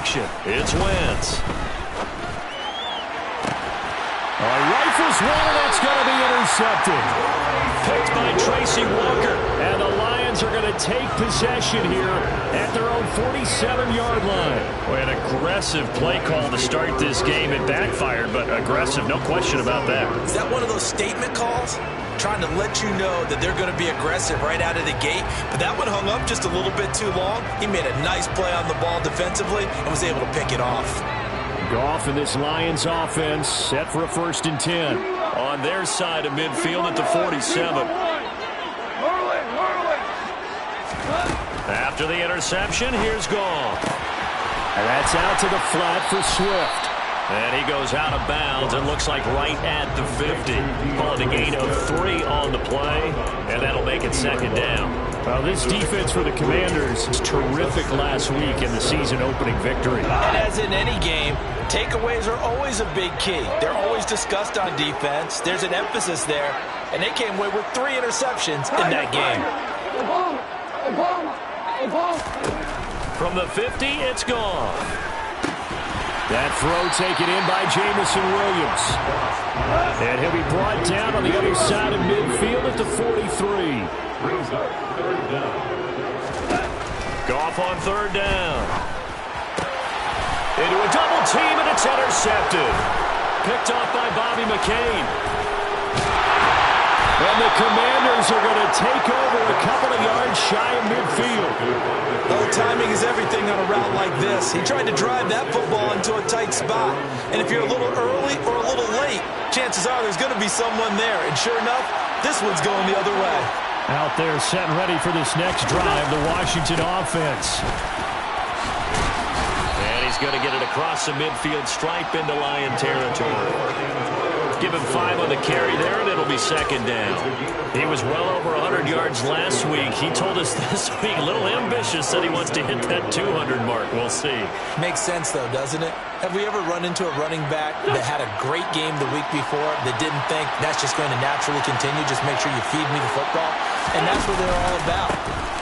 action. It's Wentz. Rifles one, and that's going to be intercepted. Picked by Tracy Walker. And the Lions are going to take possession here at their own 47-yard line. Boy, an aggressive play call to start this game. It backfired, but aggressive, no question about that. Is that one of those statement calls? Trying to let you know that they're going to be aggressive right out of the gate. But that one hung up just a little bit too long. He made a nice play on the ball defensively and was able to pick it off. Goff and this Lions offense set for a 1st and 10. On their side of midfield at the 47. After the interception, here's Goff. And that's out to the flat for Swift. And he goes out of bounds. It looks like right at the 50. Call it a gain of 3 on the play, and that'll make it 2nd down. Well, this defense for the Commanders was terrific last week in the season-opening victory. And as in any game, takeaways are always a big key. They're always discussed on defense. There's an emphasis there, and they came away with 3 interceptions in that game. From the 50, it's gone. That throw taken in by Jamison Williams. And he'll be brought down on the other side of midfield at the 43. Goff on 3rd down. Into a double team, and it's intercepted. Picked off by Bobby McCain. And the Commanders are going to take over a couple of yards shy of midfield. Well, timing is everything on a route like this. He tried to drive that football into a tight spot. And if you're a little early or a little late, chances are there's going to be someone there. And sure enough, this one's going the other way. Out there set and ready for this next drive, the Washington offense. And he's going to get it across the midfield stripe into Lion territory. Give him 5 on the carry there, and it'll be 2nd down. He was well over 100 yards last week. He told us this week, a little ambitious, that he wants to hit that 200 mark. We'll see. Makes sense, though, doesn't it? Have we ever run into a running back that had a great game the week before that didn't think that's just going to naturally continue? Just make sure you feed me the football. And that's what they're all about.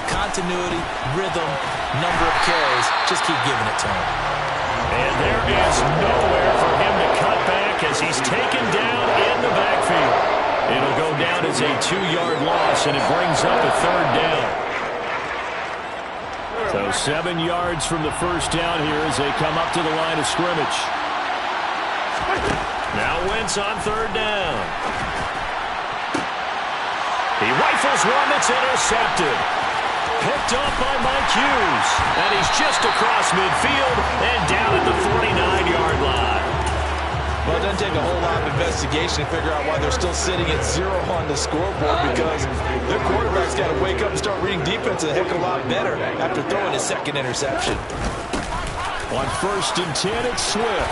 Continuity, rhythm, number of carries. Just keep giving it to him. And there is nowhere for him to cut back as he's taken down in the backfield. It'll go down as a 2-yard loss, and it brings up a 3rd down. So 7 yards from the 1st down here as they come up to the line of scrimmage. Now Wentz on 3rd down. He rifles one that's intercepted. Picked up by Mike Hughes. And he's just across midfield and down at the 49-yard line. Well, it doesn't take a whole lot of investigation to figure out why they're still sitting at 0 on the scoreboard, because their quarterback's got to wake up and start reading defense a heck of a lot better after throwing his 2nd interception. On 1st and 10, it's Swift.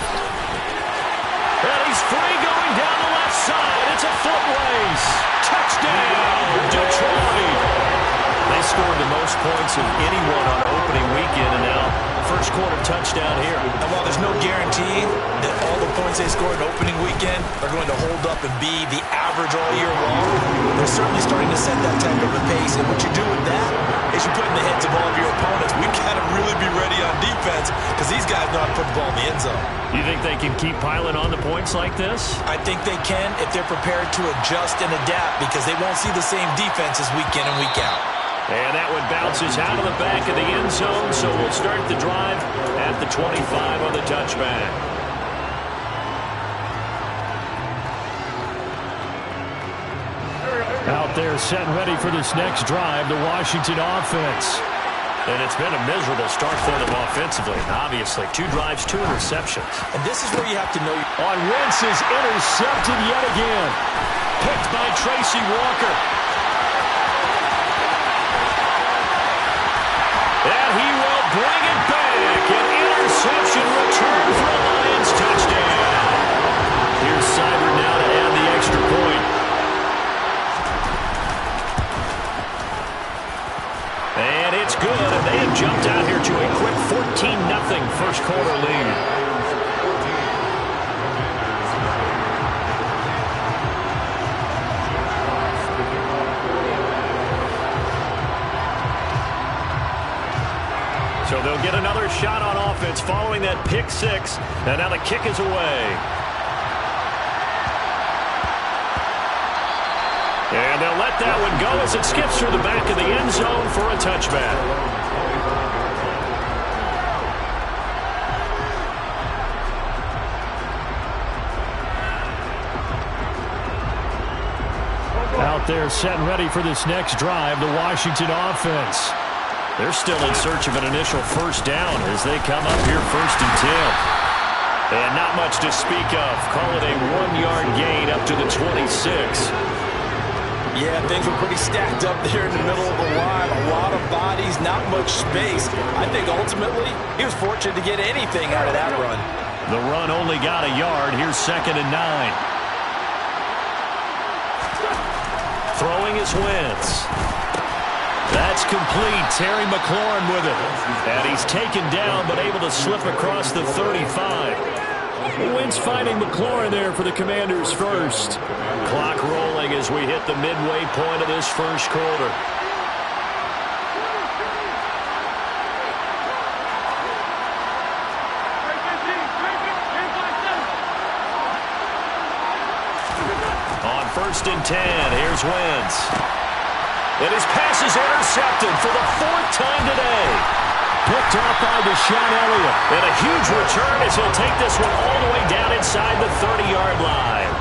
And he's free going down the left side. It's a foot race. Touchdown, Detroit. They scored the most points of anyone on opening weekend, and now first quarter touchdown here. And while there's no guarantee that all the points they scored opening weekend are going to hold up and be the average all year long, they're certainly starting to set that type of a pace. And what you do with that is you put in the heads of all of your opponents, we've got to really be ready on defense because these guys know how to put the ball in the end zone. You think they can keep piling on the points like this? I think they can if they're prepared to adjust and adapt, because they won't see the same defenses week in and week out. And that one bounces out of the back of the end zone, so we'll start the drive at the 25 on the touchback. Out there set and ready for this next drive, the Washington offense. And it's been a miserable start for them offensively, obviously. 2 drives, 2 interceptions. And this is where you have to know. On Wentz is intercepted yet again. Picked by Tracy Walker. And he will bring it back. An interception return for a Lions touchdown. Here's Seibert now to add the extra point. And it's good, and they have jumped out here to a quick 14-0 first quarter lead. So they'll They'll get another shot on offense following that pick six. And now the kick is away. And they'll let that one go as it skips through the back of the end zone for a touchback. Out there set and ready for this next drive, the Washington offense. They're still in search of an initial first down as they come up here 1st and 10. And not much to speak of. Call it a 1-yard gain up to the 26. Yeah, things were pretty stacked up there in the middle of the line. A lot of bodies, not much space. I think ultimately he was fortunate to get anything out of that run. The run only got a yard. Here's 2nd and 9. Throwing is Wentz. That's complete. Terry McLaurin with it. And he's taken down but able to slip across the 35. Wentz finding McLaurin there for the Commanders first. Clock rolling as we hit the midway point of this first quarter. On 1st and 10, here's Wentz. And his pass is intercepted for the 4th time today. Picked off by Deshaun Elliott. And a huge return as he'll take this one all the way down inside the 30-yard line.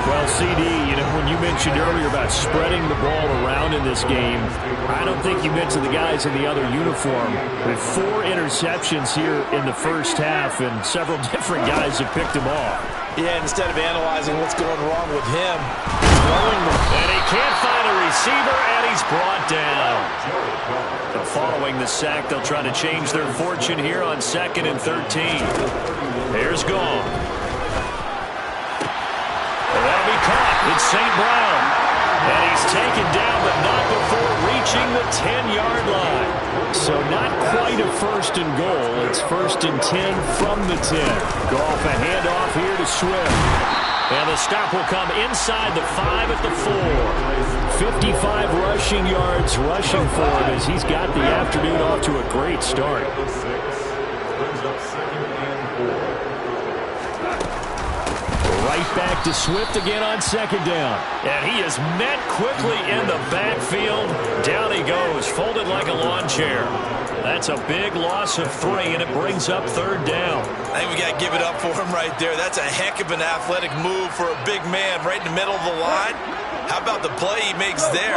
Well, CD, you know, when you mentioned earlier about spreading the ball around in this game, I don't think you mentioned the guys in the other uniform. With 4 interceptions here in the first half, and several different guys have picked them off. Yeah, instead of analyzing what's going wrong with him, throwing them. And he can't find a receiver, and he's brought down. And following the sack, they'll try to change their fortune here on 2nd and 13. Here's Gong. And that'll be caught. It's St. Brown. And he's taken down, but not before reaching the 10-yard line. So not quite a 1st and goal. It's 1st and 10 from the 10. Goff a handoff here to Swift. And the stop will come inside the 5 at the 4. 55 rushing yards rushing for him as he's got the afternoon off to a great start. Right back to Swift again on 2nd down. And he is met quickly in the backfield. Down he goes, folded like a lawn chair. That's a big loss of 3, and it brings up 3rd down. I think we got to give it up for him right there. That's a heck of an athletic move for a big man right in the middle of the line. How about the play he makes there?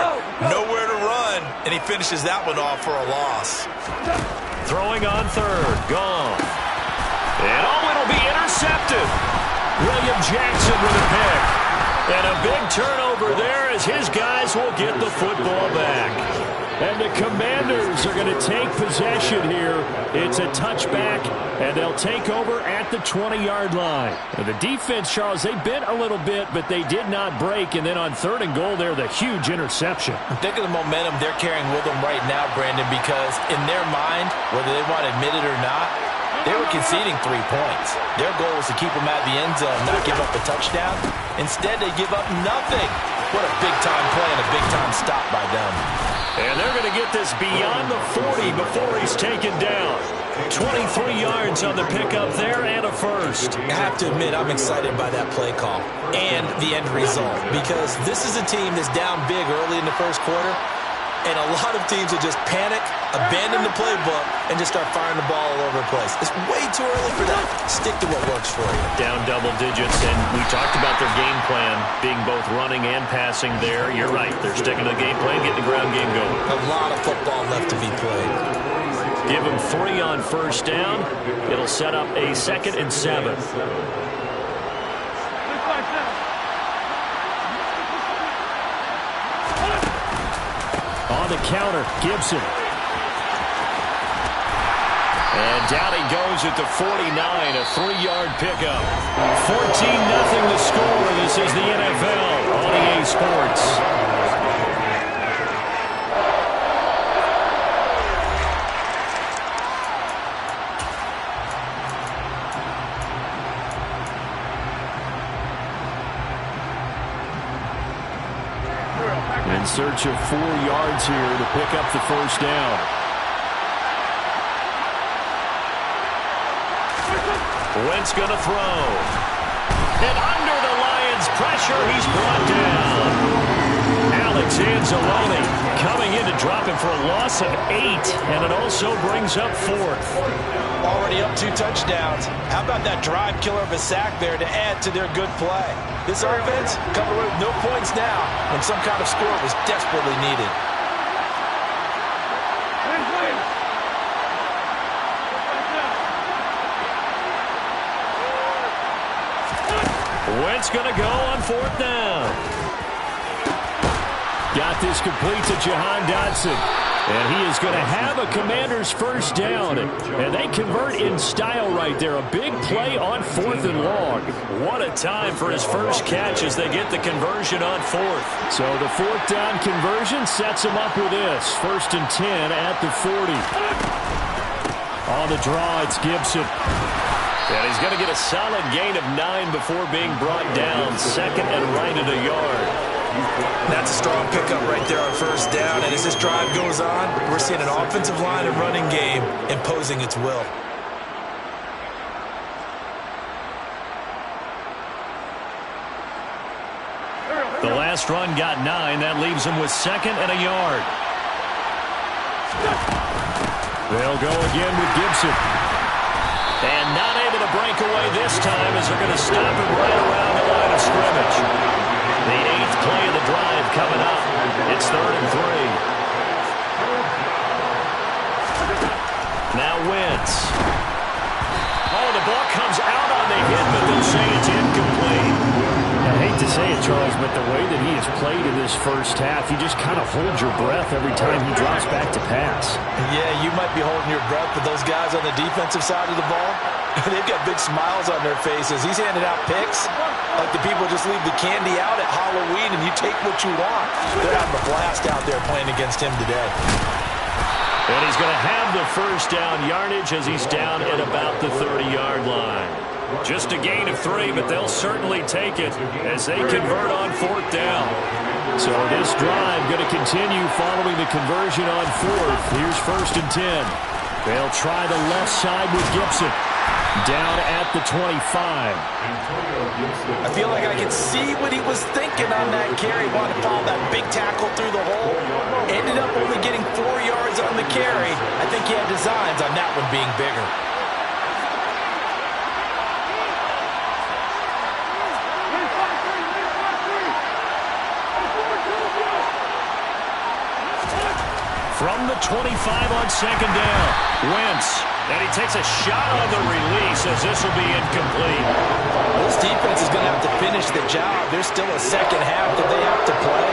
Nowhere to run, and he finishes that one off for a loss. Throwing on 3rd, Gone. And it'll be intercepted. William Jackson with a pick. And a big turnover there as his guys will get the football back. And the Commanders are going to take possession here. It's a touchback, and they'll take over at the 20-yard line. And the defense, Charles, they bent a little bit, but they did not break. And then on 3rd and goal there, the huge interception. Think of the momentum they're carrying with them right now, Brandon, because in their mind, whether they want to admit it or not, they were conceding 3 points. Their goal was to keep them out of the end zone, not give up a touchdown. Instead, they give up nothing. What a big-time play and a big-time stop by them. And they're going to get this beyond the 40 before he's taken down. 23 yards on the pickup there and a first. I have to admit, I'm excited by that play call and the end result because this is a team that's down big early in the first quarter, and a lot of teams will just panic, abandon the playbook, and just start firing the ball all over the place. It's way too early for that. Stick to what works for you. Down double digits, and we talked about their game plan being both running and passing there. You're right. They're sticking to the game plan, getting the ground game going. A lot of football left to be played. Give him 3 on 1st down. It'll set up a 2nd and 7. On the counter, Gibson. And down he goes at the 49, a 3-yard pickup. 14-0 the score. This is the NFL on EA Sports. In search of 4 yards here to pick up the first down. Wentz going to throw. And under the Lions' pressure, he's brought down. Alex Anzalone coming in to drop him for a loss of 8, and it also brings up 4th. Already up 2 touchdowns. How about that drive killer of a sack there to add to their good play? This offense coming away with no points now when some kind of score was desperately needed. Wentz going to go on 4th down. Got this complete to Jahan Dotson. And he is going to have a Commander's first down. And they convert in style right there. A big play on 4th and long. What a time for his first catch as they get the conversion on 4th. So the 4th down conversion sets him up with this. 1st and 10 at the 40. On the draw, it's Gibson. And he's going to get a solid gain of 9 before being brought down. 2nd and right at a yard. That's a strong pickup right there on 1st down. And as this drive goes on, we're seeing an offensive line and running game imposing its will. The last run got 9. That leaves him with 2nd and a yard. They'll go again with Gibson. And not able to break away this time as they're going to stop him right around the line of scrimmage. The 8th play of the drive coming up. It's 3rd and 3. Now Wentz. Oh, the ball comes out on the hit, but they'll say it's incomplete. I hate to say it, Charles, but the way that he has played in this first half, you just kind of hold your breath every time he drops back to pass. Yeah, you might be holding your breath, but those guys on the defensive side of the ball, they've got big smiles on their faces. He's handing out picks like the people just leave the candy out at Halloween and you take what you want. They're having a blast out there playing against him today. And he's going to have the first down yardage as he's down at about the 30-yard line. Just a gain of 3, but they'll certainly take it as they convert on 4th down. So this drive going to continue following the conversion on 4th. Here's 1st and 10. They'll try the left side with Gibson. Down at the 25. I feel like I can see what he was thinking on that carry. Wanted to follow that big tackle through the hole. Ended up only getting 4 yards on the carry. I think he had designs on that one being bigger. From the 25 on 2nd down, Wentz. And he takes a shot on the release as this will be incomplete. This defense is going to have to finish the job. There's still a second half that they have to play.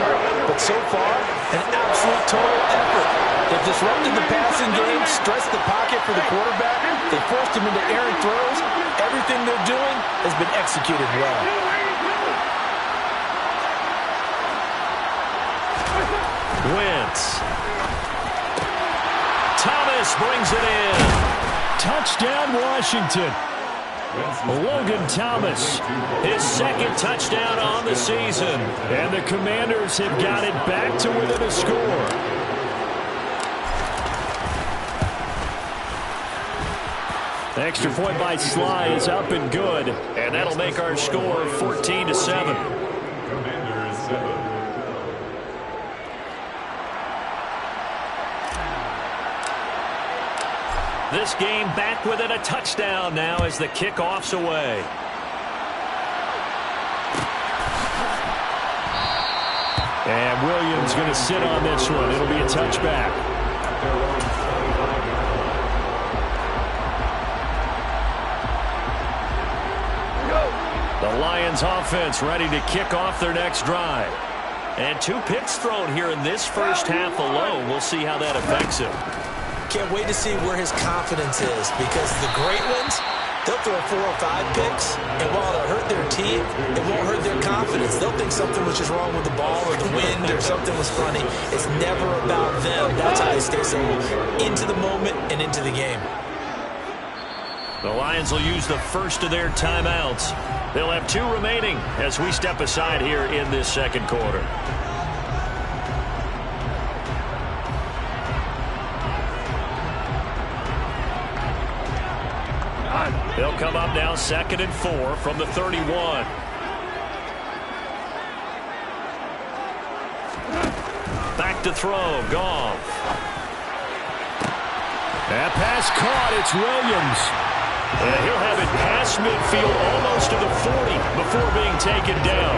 But so far, an absolute total effort. They've disrupted the passing game, stressed the pocket for the quarterback. They forced him into errant throws. Everything they're doing has been executed well. Wentz. Thomas brings it in. Touchdown, Washington. Logan Thomas, his 2nd touchdown on the season. And the Commanders have got it back to within a score. Extra point by Sly is up and good. And that'll make our score 14-7. This game back within a touchdown now as the kickoff's away. And Williams going to sit on this one. It'll be a touchback. The Lions offense ready to kick off their next drive. And 2 picks thrown here in this first half alone. We'll see how that affects him. Can't wait to see where his confidence is, because the great ones, they'll throw 4 or 5 picks, and while it'll hurt their team, it won't hurt their confidence. They'll think something was just wrong with the ball or the wind or something was funny. It's never about them. That's how they stay so into the moment and into the game. The Lions will use the first of their timeouts. They'll have 2 remaining as we step aside here in this second quarter. They'll come up now 2nd and 4 from the 31. Back to throw, Goff. That pass caught, it's Williams. And he'll have it past midfield almost to the 40 before being taken down.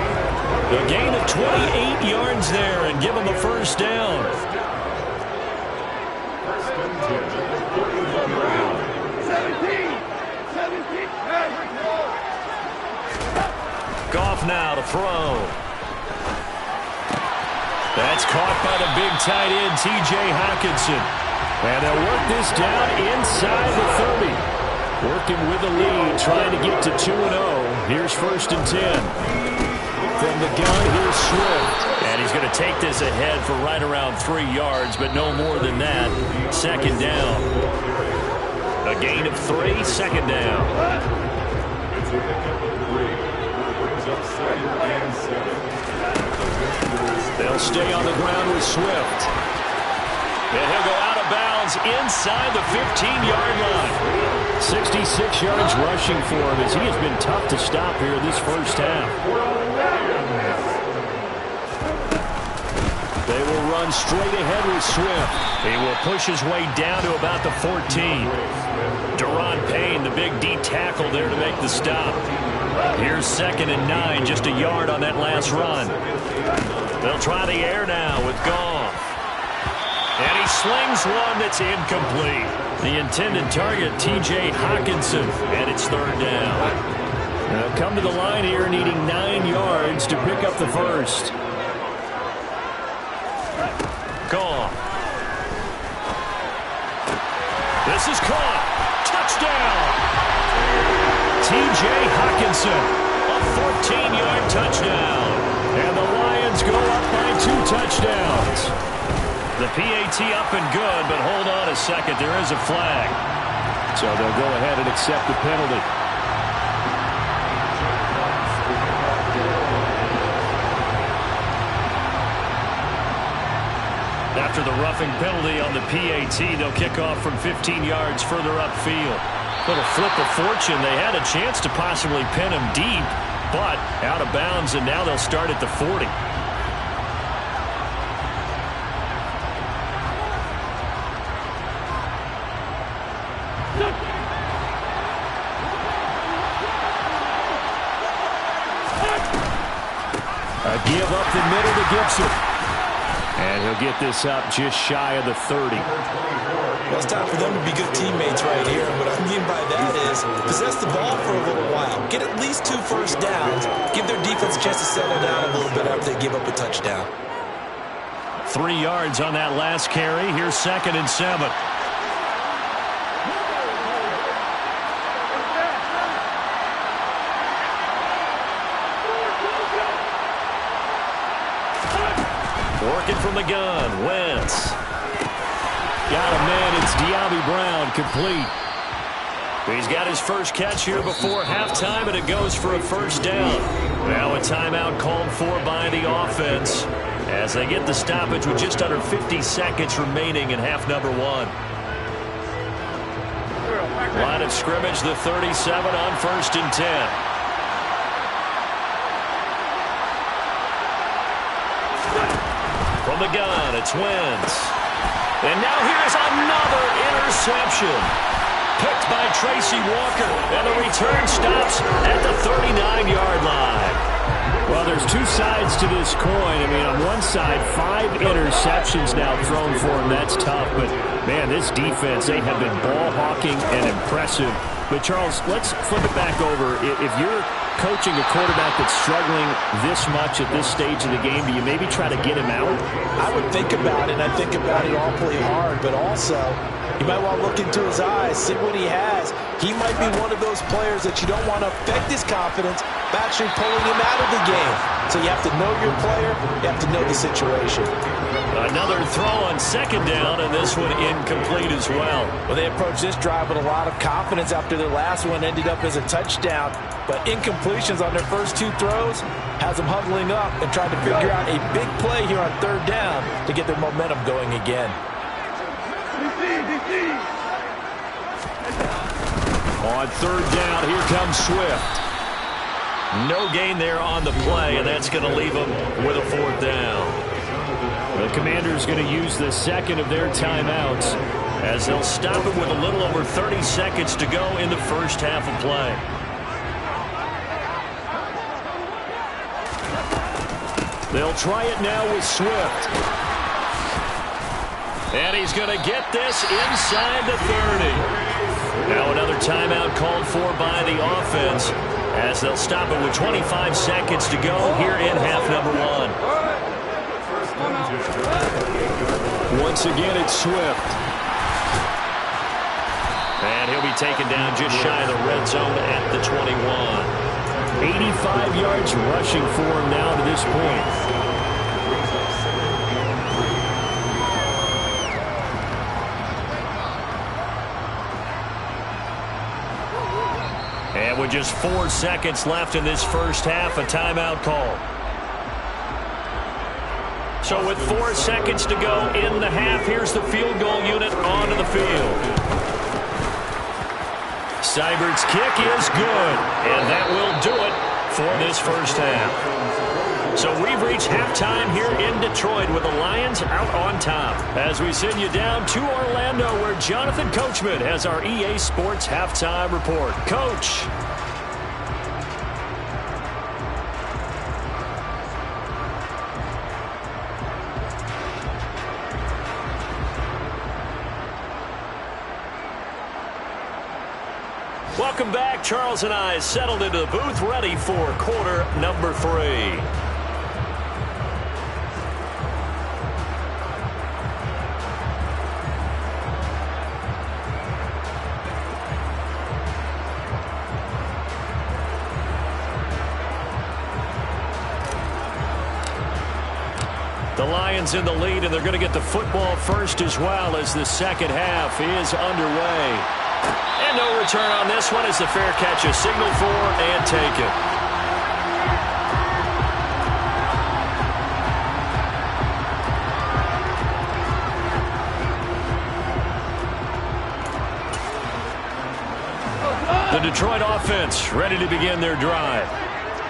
A gain of 28 yards there and give him a first down. Goff now to throw. That's caught by the big tight end, T.J. Hockenson. And they'll work this down inside the 30. Working with the lead, trying to get to 2-0. Here's 1st and 10. From the gun, here's Swift. And he's going to take this ahead for right around 3 yards, but no more than that. 2nd down. A gain of 3, 2nd down. They'll stay on the ground with Swift. And he'll go out of bounds inside the 15-yard line. 66 yards rushing for him as he has been tough to stop here this first half. They will run straight ahead with Swift. He will push his way down to about the 14. Deron Payne, the big D tackle there to make the stop. Here's 2nd and 9, just a yard on that last run. They'll try the air now with Goff. And he slings one that's incomplete. The intended target, T.J. Hockenson, and it's 3rd down. They'll come to the line here needing 9 yards to pick up the first. Goff. This is caught. Touchdown. T.J. Hockenson, a 14-yard touchdown. And the Lions go up by 2 touchdowns. The PAT up and good, but hold on a second. There is a flag. So they'll go ahead and accept the penalty. After the roughing penalty on the PAT, they'll kick off from 15 yards further upfield. Little flip of fortune. They had a chance to possibly pin him deep, but out of bounds, and now they'll start at the 40. A give up the middle to Gibson. And he'll get this up just shy of the 30. Well, it's time for them to be good teammates right here. What I mean by that is possess the ball for a little while. Get at least 2 first downs. Give their defense a chance to settle down a little bit after they give up a touchdown. 3 yards on that last carry. Here's 2nd and 7. Working from the gun, Wentz. Got a man, it's De'Ami Brown, complete. He's got his first catch here before halftime, and it goes for a first down. Now a timeout called for by the offense as they get the stoppage with just under 50 seconds remaining in half number 1. Line of scrimmage, the 37 on 1st and 10. From the gun, it's Wentz. And now here's another interception. Picked by Tracy Walker. And the return stops at the 39-yard line. Well, there's 2 sides to this coin. I mean, on one side, 5 interceptions now thrown for him. That's tough. But, man, this defense, they have been ball hawking and impressive. But, Charles, let's flip it back over. If you're coaching a quarterback that's struggling this much at this stage of the game, do you maybe try to get him out? I would think about it, and I think about it awfully hard, but also you might want to look into his eyes, see what he has. He might be one of those players that you don't want to affect his confidence by actually pulling him out of the game. So you have to know your player, you have to know the situation. Another throw on 2nd down, and this one incomplete as well. Well, they approached this drive with a lot of confidence after their last one ended up as a touchdown. But incompletions on their first 2 throws has them huddling up and trying to figure out a big play here on 3rd down to get their momentum going again. On third down, here comes Swift. No gain there on the play, and that's going to leave them with a fourth down. The Commanders going to use the second of their timeouts as they'll stop it with a little over 30 seconds to go in the first half of play. They'll try it now with Swift. And he's going to get this inside the 30. Now another timeout called for by the offense as they'll stop it with 25 seconds to go here in half number one. Once again, it's Swift. And he'll be taken down just shy of the red zone at the 21. 85 yards rushing for him now to this point. And with just 4 seconds left in this first half, a timeout call. So with 4 seconds to go in the half, here's the field goal unit onto the field. Seibert's kick is good, and that will do it for this first half. So we've reached halftime here in Detroit with the Lions out on top. As we send you down to Orlando, where Jonathan Coachman has our EA Sports halftime report. Coach. Welcome back. Charles and I settled into the booth, ready for quarter number 3. The Lions in the lead, and they're going to get the football first as well as the second half is underway. And no return on this one as the fair catch is signaled for and taken. The Detroit offense ready to begin their drive.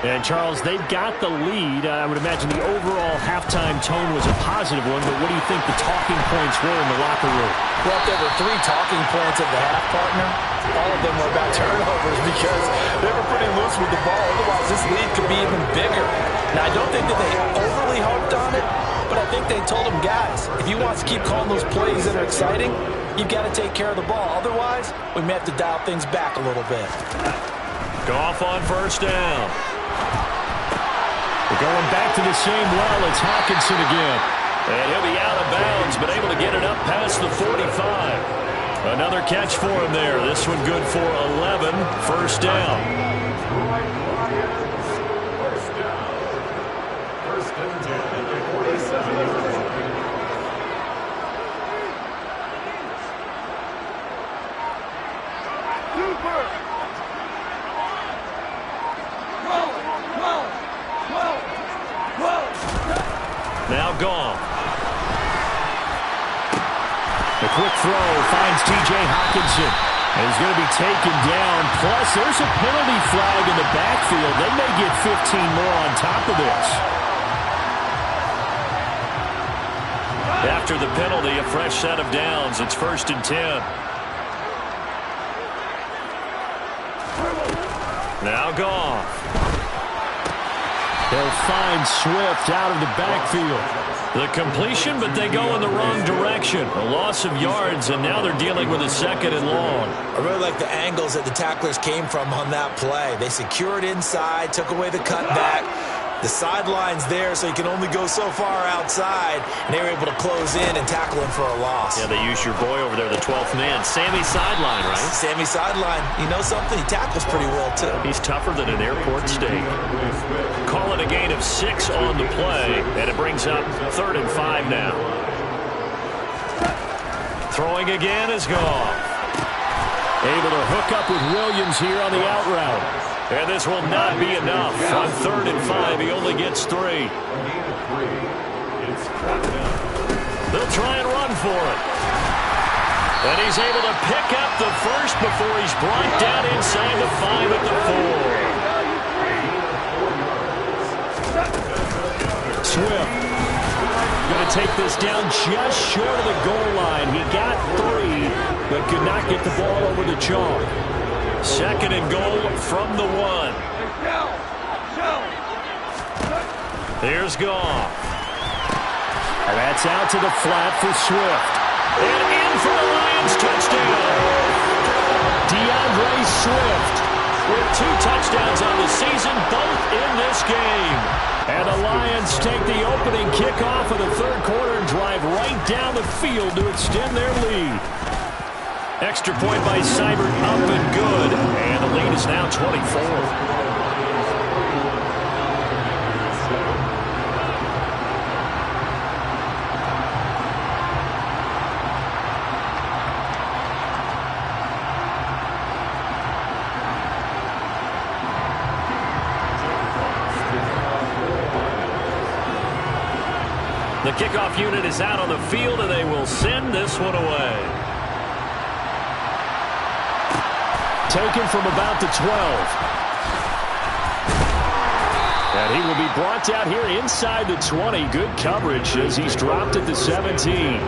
And, Charles, they've got the lead. I would imagine the overall halftime tone was a positive one, but what do you think the talking points were in the locker room? Well, if there were 3 talking points at the half, partner, all of them were about turnovers because they were pretty loose with the ball. Otherwise, this lead could be even bigger. Now, I don't think that they overly harped on it, but I think they told them, guys, if you want to keep calling those plays that are exciting, you've got to take care of the ball. Otherwise, we may have to dial things back a little bit. Goff on first down. We're going back to the same well. It's Hawkinson again. And he'll be out of bounds, but able to get it up past the 45. Another catch for him there. This one good for 11. First down. Now Goff. The quick throw finds T.J. Hawkinson. And he's going to be taken down. Plus, there's a penalty flag in the backfield. They may get 15 more on top of this. After the penalty, a fresh set of downs. It's 1st and 10. Now Goff. They'll find Swift out of the backfield. The completion, but they go in the wrong direction. A loss of yards, and now they're dealing with a 2nd and long. I really like the angles that the tacklers came from on that play. They secured inside, took away the cutback. The sideline's there, so you can only go so far outside, and they were able to close in and tackle him for a loss. Yeah, they used your boy over there, the 12th man. Sammy Sideline, right? Sammy Sideline. You know something? He tackles pretty well, too. He's tougher than an airport steak. Call it a gain of 6 on the play, and it brings up 3rd and 5 now. Throwing again is Goff. Able to hook up with Williams here on the out route. And this will not be enough. On 3rd and 5, he only gets 3. They'll try and run for it. And he's able to pick up the first before he's brought down inside the 5 at the 4. Swift going to take this down just short of the goal line. He got 3, but could not get the ball over the chalk. 2nd and goal from the 1. Here's Goff. And that's out to the flat for Swift. And in for the Lions touchdown. DeAndre Swift with 2 touchdowns on the season, both in this game. And the Lions take the opening kickoff of the 3rd quarter and drive right down the field to extend their lead. Extra point by Seibert, up and good. And the lead is now 24. The kickoff unit is out on the field, and they will send this one away. Taken from about the 12. And he will be brought down here inside the 20. Good coverage as he's dropped at the 17.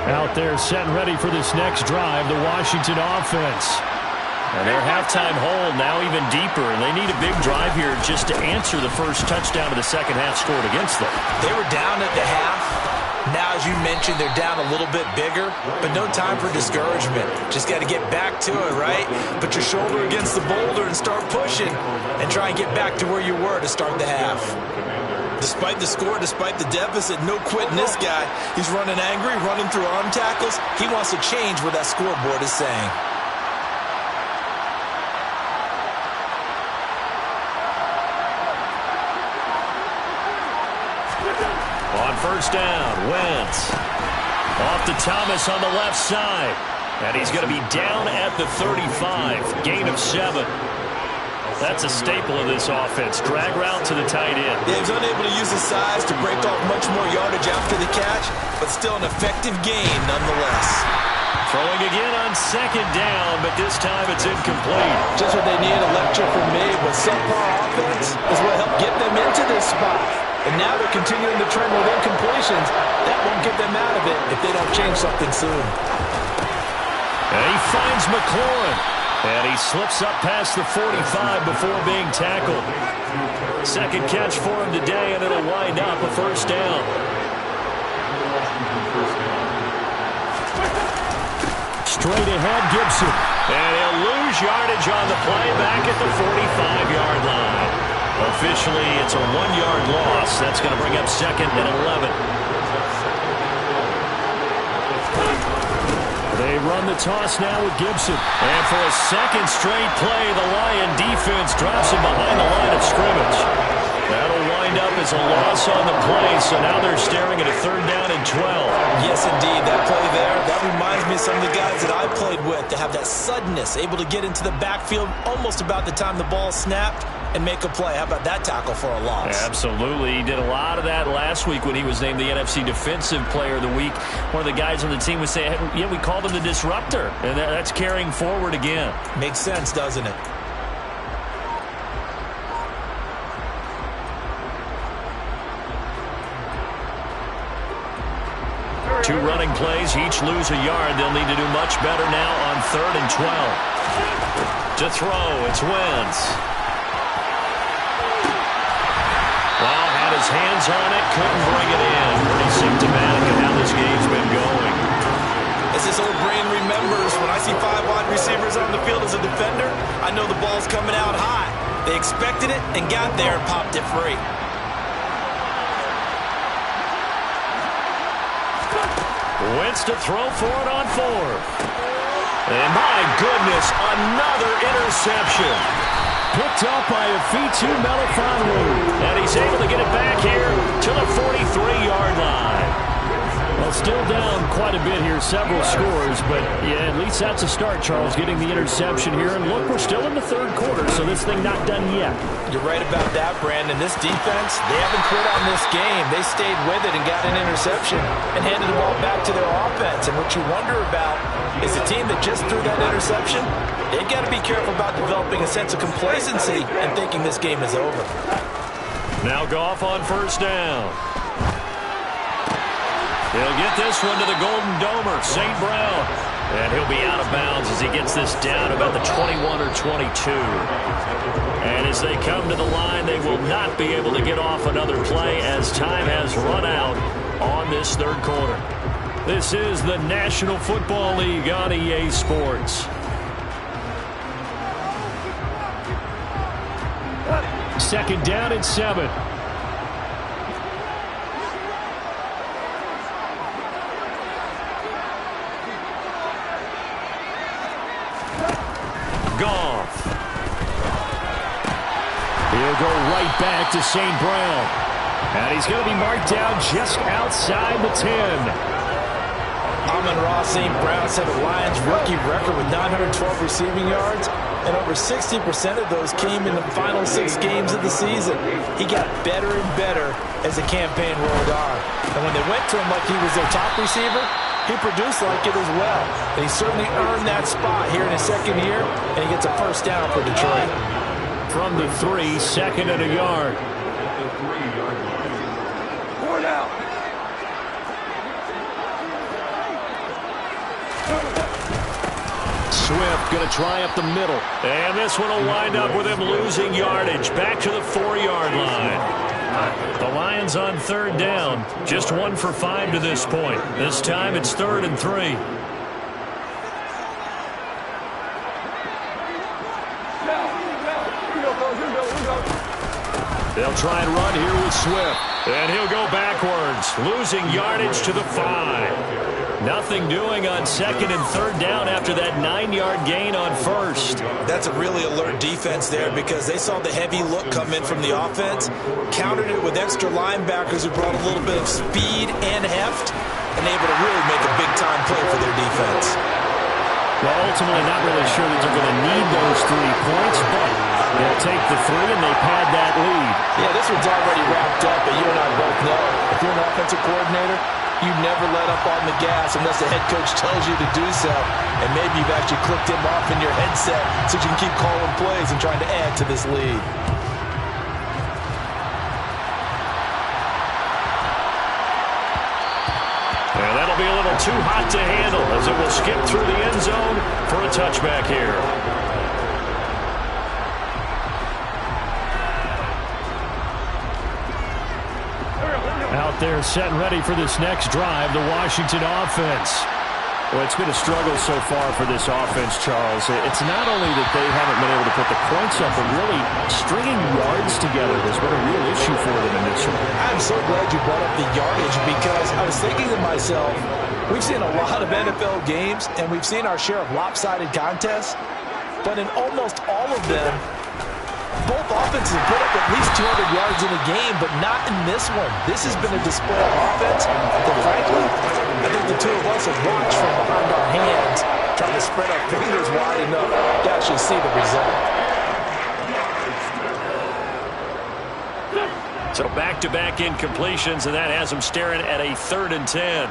Out there set and ready for this next drive, the Washington offense. And their halftime hole now even deeper, and they need a big drive here just to answer the first touchdown of the second half scored against them. They were down at the half. Now, as you mentioned, they're down a little bit bigger, but no time for discouragement. Just got to get back to it, right? Put your shoulder against the boulder and start pushing and try and get back to where you were to start the half. Despite the score, despite the deficit, no quitting this guy. He's running angry, running through arm tackles. He wants to change what that scoreboard is saying. On first down, Wentz. Off to Thomas on the left side. And he's going to be down at the 35. Gain of 7. That's a staple of this offense. Drag route to the tight end. Yeah, he's unable to use his size to break off much more yardage after the catch, but still an effective gain nonetheless. Throwing again on second down, but this time it's incomplete. Just what they need, a lecture from me, but subpar offense is what helped get them into this spot. And now they're continuing the trend with incompletions. That won't get them out of it if they don't change something soon. And he finds McLaurin. And he slips up past the 45 before being tackled. Second catch for him today, and it'll wind up a first down. Straight ahead, Gibson. And he'll lose yardage on the play back at the 45-yard line. Officially, it's a 1-yard loss. That's going to bring up 2nd and 11. They run the toss now with Gibson. And for a second straight play, the Lion defense drops him behind the line of scrimmage. That'll wind up as a loss on the play, so now they're staring at a 3rd down and 12. Yes, indeed. That play there, that reminds me of some of the guys that I played with to have that suddenness, able to get into the backfield almost about the time the ball snapped and make a play. How about that tackle for a loss? Absolutely. He did a lot of that last week when he was named the NFC Defensive Player of the Week. One of the guys on the team would say, hey, yeah, we called him the disruptor. And that's carrying forward again. Makes sense, doesn't it? Two running plays, each lose a yard. They'll need to do much better now on 3rd and 12. To throw, it's Wentz. Well, had his hands on it, couldn't bring it in. Pretty symptomatic of how this game's been going. As this old brain remembers, when I see 5 wide receivers on the field as a defender, I know the ball's coming out high. They expected it and got there and popped it free. Wentz to throw for it on fourth. And my goodness, another interception. Picked up by a Fitu Melifonwu. And he's able to get it back here to the 43-yard line. Well, still down quite a bit here, several scores, but yeah, at least that's a start, Charles, getting the interception here. And look, we're still in the third quarter, so this thing not done yet. You're right about that, Brandon. This defense, they haven't quit on this game. They stayed with it and got an interception and handed the ball back to their offense. And what you wonder about is the team that just threw that interception, they've got to be careful about developing a sense of complacency and thinking this game is over. Now Goff on first down. He'll get this one to the Golden Domer, St. Brown. And he'll be out of bounds as he gets this down about the 21 or 22. And as they come to the line, they will not be able to get off another play as time has run out on this third quarter. This is the National Football League on EA Sports. Second down and 7. Goff. He'll go right back to St. Brown. And he's going to be marked down just outside the 10. Amon-Ra St. Brown set a Lions rookie record with 912 receiving yards, and over 60% of those came in the final 6 games of the season. He got better and better as the campaign rolled on. And when they went to him like he was their top receiver, he produced like it as well. And he certainly earned that spot here in his second year, and he gets a first down for Detroit. From the 3, second and a yard. Swift going to try up the middle. And this one will wind up with him losing yardage back to the 4-yard line. The Lions on third down. Just 1 for 5 to this point. This time it's 3rd and 3. They'll try and run here with Swift. And he'll go backwards, losing yardage to the 5. Nothing doing on 2nd and 3rd down after that 9-yard gain on 1st. That's a really alert defense there because they saw the heavy look come in from the offense, countered it with extra linebackers who brought a little bit of speed and heft, and able to really make a big-time play for their defense. Well, ultimately, not really sure that they're going to need those 3 points, but they'll take the 3 and they pad that lead. Yeah, this one's already wrapped up, but you and I both know if you're an offensive coordinator, you never let up on the gas unless the head coach tells you to do so. And maybe you've actually clicked him off in your headset so you can keep calling plays and trying to add to this lead. And that'll be a little too hot to handle as it will skip through the end zone for a touchback here. Out there set and ready for this next drive, the Washington offense. Well, it's been a struggle so far for this offense, Charles. It's not only that they haven't been able to put the points up, but really stringing yards together has been a real issue for them in this one. I'm so glad you brought up the yardage because I was thinking to myself, we've seen a lot of NFL games, and we've seen our share of lopsided contests, but in almost all of them, both offenses have put up at least 200 yards in a game, but not in this one. This has been a display of offense that, frankly, I think the two of us have watched from behind our hands, trying to spread our fingers wide enough to actually see the result. So back-to-back incompletions, and that has them staring at a 3rd and 10.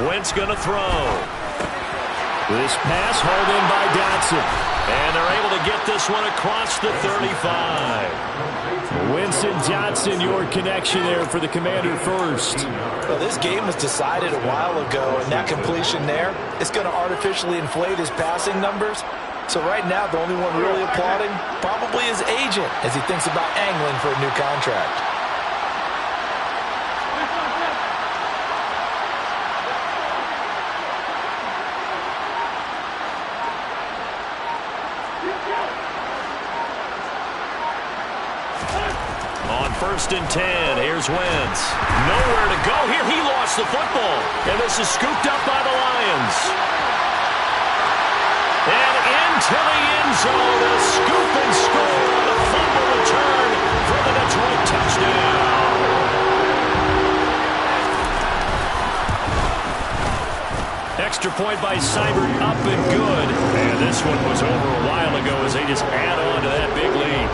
Wentz going to throw. This pass hauled in by Dotson. And they're able to get this one across the 35. Winston Dotson, your connection there for the Commander first. Well, this game was decided a while ago, and that completion there is going to artificially inflate his passing numbers. So right now, the only one really applauding probably his agent as he thinks about angling for a new contract. 1st and 10. Here's Wentz. Nowhere to go here. He lost the football. And this is scooped up by the Lions. And into the end zone. A scoop and score on a fumble return for the Detroit touchdown. Extra point by Seibert, up and good. And this one was over a while ago as they just add on to that big lead.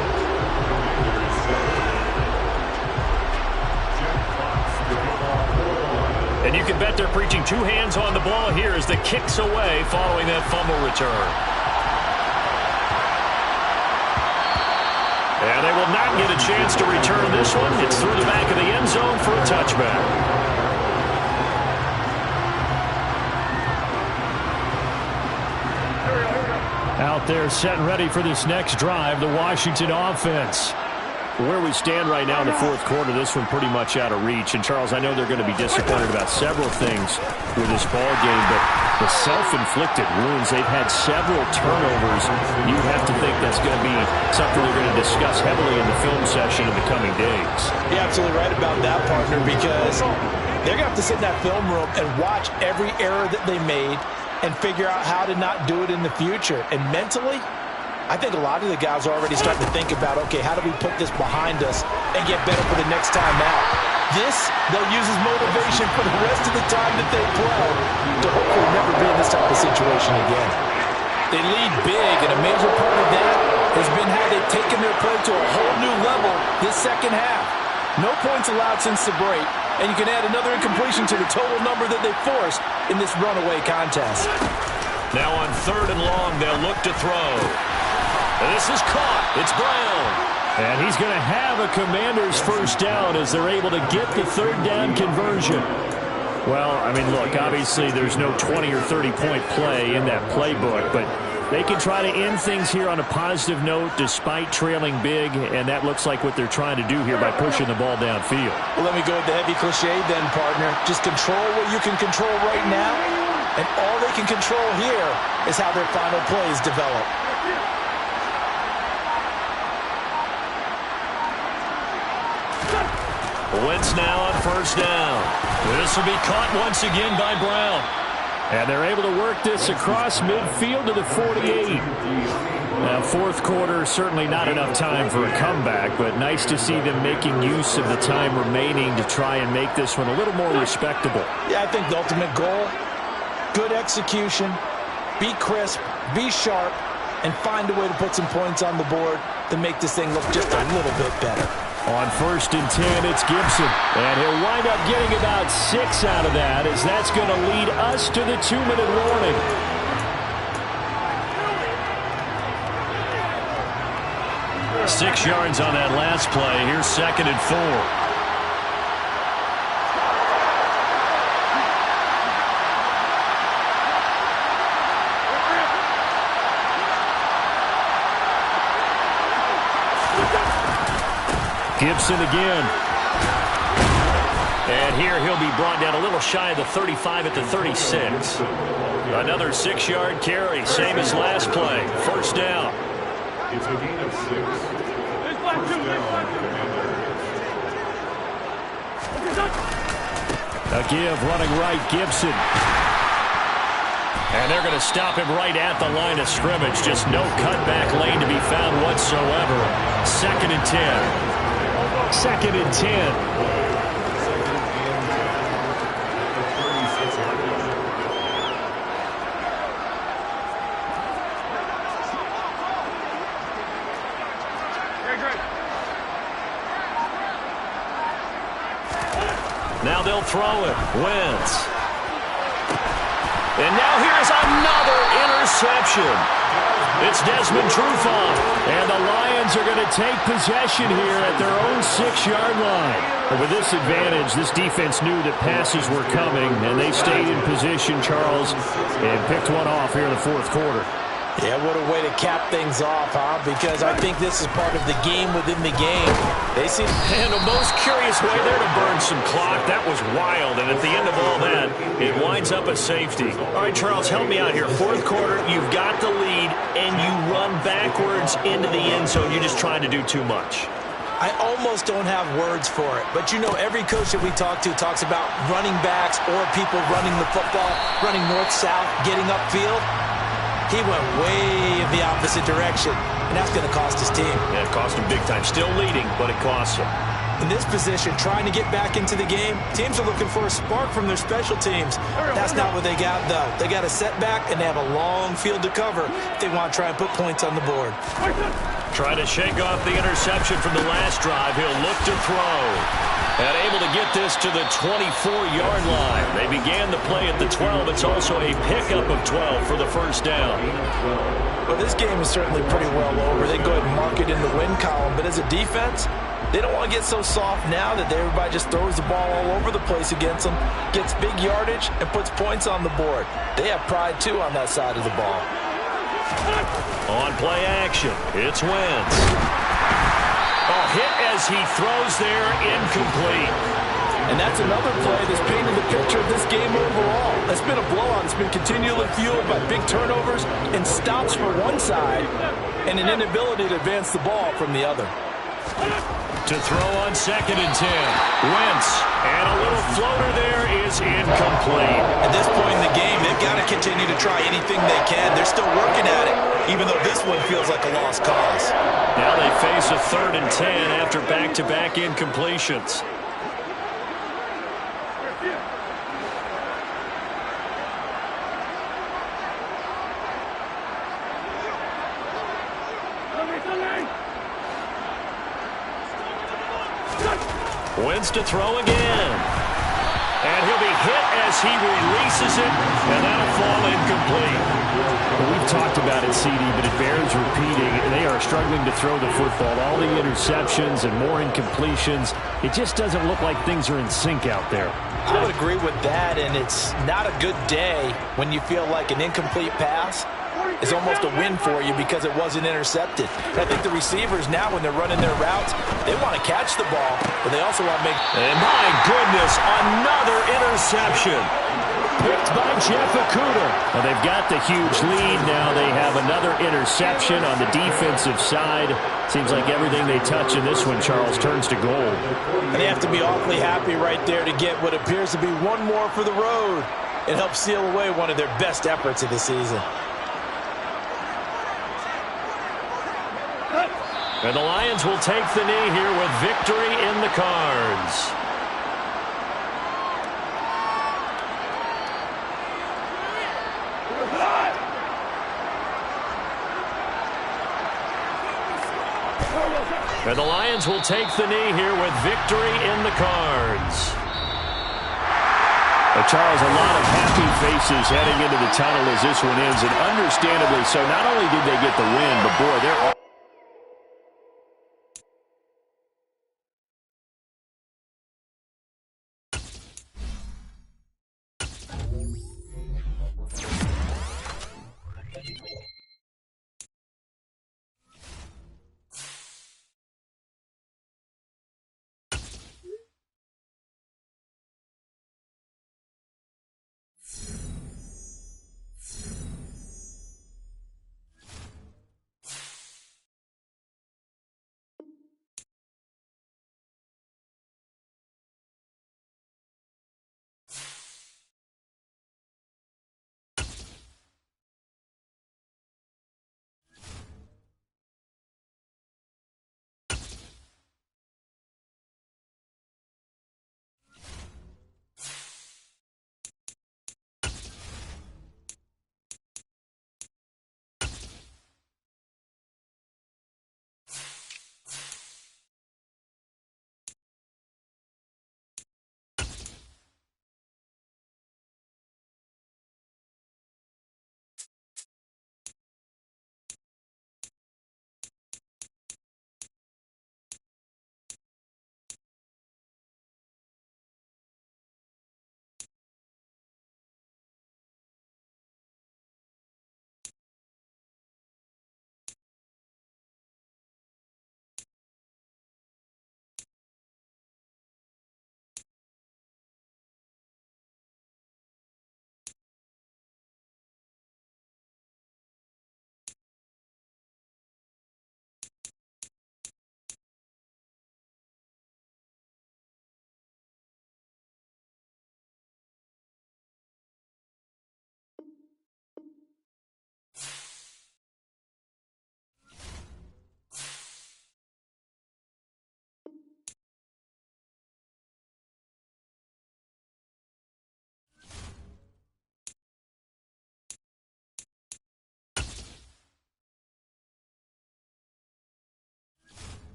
And you can bet they're preaching two hands on the ball here as the kick's away following that fumble return. And they will not get a chance to return this one. It's through the back of the end zone for a touchback. Out there set and ready for this next drive, the Washington offense. Where we stand right now in the fourth quarter, this one pretty much out of reach. And, Charles, I know they're going to be disappointed about several things with this ball game, but the self-inflicted wounds, they've had several turnovers. You have to think that's going to be something they're going to discuss heavily in the film session in the coming days. You're absolutely right about that, partner, because they're going to have to sit in that film room and watch every error that they made and figure out how to not do it in the future. And mentally, I think a lot of the guys are already starting to think about, okay, how do we put this behind us and get better for the next time out? This, they'll use as motivation for the rest of the time that they play to hopefully never be in this type of situation again. They lead big, and a major part of that has been how they've taken their play to a whole new level this second half. No points allowed since the break, and you can add another incompletion to the total number that they forced in this runaway contest. Now on 3rd and long, they'll look to throw. And this is caught. It's Brown. And he's going to have a Commanders first down as they're able to get the 3rd down conversion. Well, I mean, look, obviously there's no 20 or 30-point play in that playbook, but they can try to end things here on a positive note despite trailing big, and that looks like what they're trying to do here by pushing the ball downfield. Well, let me go with the heavy cliche then, partner. Just control what you can control right now, and all they can control here is how their final plays develop. Wentz now on 1st down. This will be caught once again by Brown. And they're able to work this across midfield to the 48. Now, fourth quarter, certainly not enough time for a comeback, but nice to see them making use of the time remaining to try and make this one a little more respectable. Yeah, I think the ultimate goal, good execution, be crisp, be sharp, and find a way to put some points on the board to make this thing look just a little bit better. On 1st and 10, it's Gibson. And he'll wind up getting about 6 out of that, as that's going to lead us to the 2-minute warning. Six yards on that last play. Here's 2nd and 4. Gibson again. And here he'll be brought down a little shy of the 35 at the 36. Another 6-yard carry, same as last play. 1st down. It's a gain of 6. A give running right, Gibson. And they're going to stop him right at the line of scrimmage. Just no cutback lane to be found whatsoever. 2nd and 10. 2nd and 10. Now they'll throw it. Wentz. And now here's another interception. It's Desmond Trufant. And the Lions are going to take possession here at their own 6-yard line. But with this advantage, this defense knew that passes were coming, and they stayed in position, Charles, and picked one off here in the fourth quarter. Yeah, what a way to cap things off, huh? Because I think this is part of the game within the game. They seem... And the most curious way there to burn some clock. That was wild. And at the end of all that, it winds up a safety. All right, Charles, help me out here. Fourth quarter, you've got the lead, and you run backwards into the end zone. You're just trying to do too much. I almost don't have words for it. But, you know, every coach that we talk to talks about running backs or people running the football, running north-south, getting upfield. He went way in the opposite direction, and that's going to cost his team. Yeah, it cost him big time. Still leading, but it costs him. In this position, trying to get back into the game, teams are looking for a spark from their special teams. That's not what they got, though. They got a setback, and they have a long field to cover if they want to try and put points on the board. Trying to shake off the interception from the last drive. He'll look to throw. And able to get this to the 24-yard line. They began the play at the 12. It's also a pickup of 12 for the first down. Well, this game is certainly pretty well over. They go ahead and mark it in the win column. But as a defense, they don't want to get so soft now that everybody just throws the ball all over the place against them, gets big yardage, and puts points on the board. They have pride, too, on that side of the ball. On play action, it's Wentz. Oh, hit as he throws there, incomplete. And that's another play that's painted the picture of this game overall. It's been a blowout. It's been continually fueled by big turnovers and stops for one side and an inability to advance the ball from the other. To throw on 2nd and 10. Wentz, and a little floater there is incomplete. At this point in the game, they've got to continue to try anything they can. They're still working at it, even though this one feels like a lost cause. Now they face a 3rd and 10 after back-to-back incompletions. Wentz to throw again. And he'll be hit as he releases it, and that'll fall incomplete. Well, we've talked about it, CD, but it bears repeating. They are struggling to throw the football. All the interceptions and more incompletions. It just doesn't look like things are in sync out there. I would agree with that, and it's not a good day when you feel like an incomplete pass is almost a win for you because it wasn't intercepted. And I think the receivers now, when they're running their routes, they want to catch the ball, but they also want to make... And my goodness, another interception. Picked by Jeff Okudah. Well, they've got the huge lead. Now they have another interception on the defensive side. Seems like everything they touch in this one, Charles, turns to gold. And they have to be awfully happy right there to get what appears to be one more for the road. It helps seal away one of their best efforts of the season. And the Lions will take the knee here with victory in the cards. And the Lions will take the knee here with victory in the cards. Well, Charles, a lot of happy faces heading into the tunnel as this one ends, and understandably so. Not only did they get the win, but boy, they're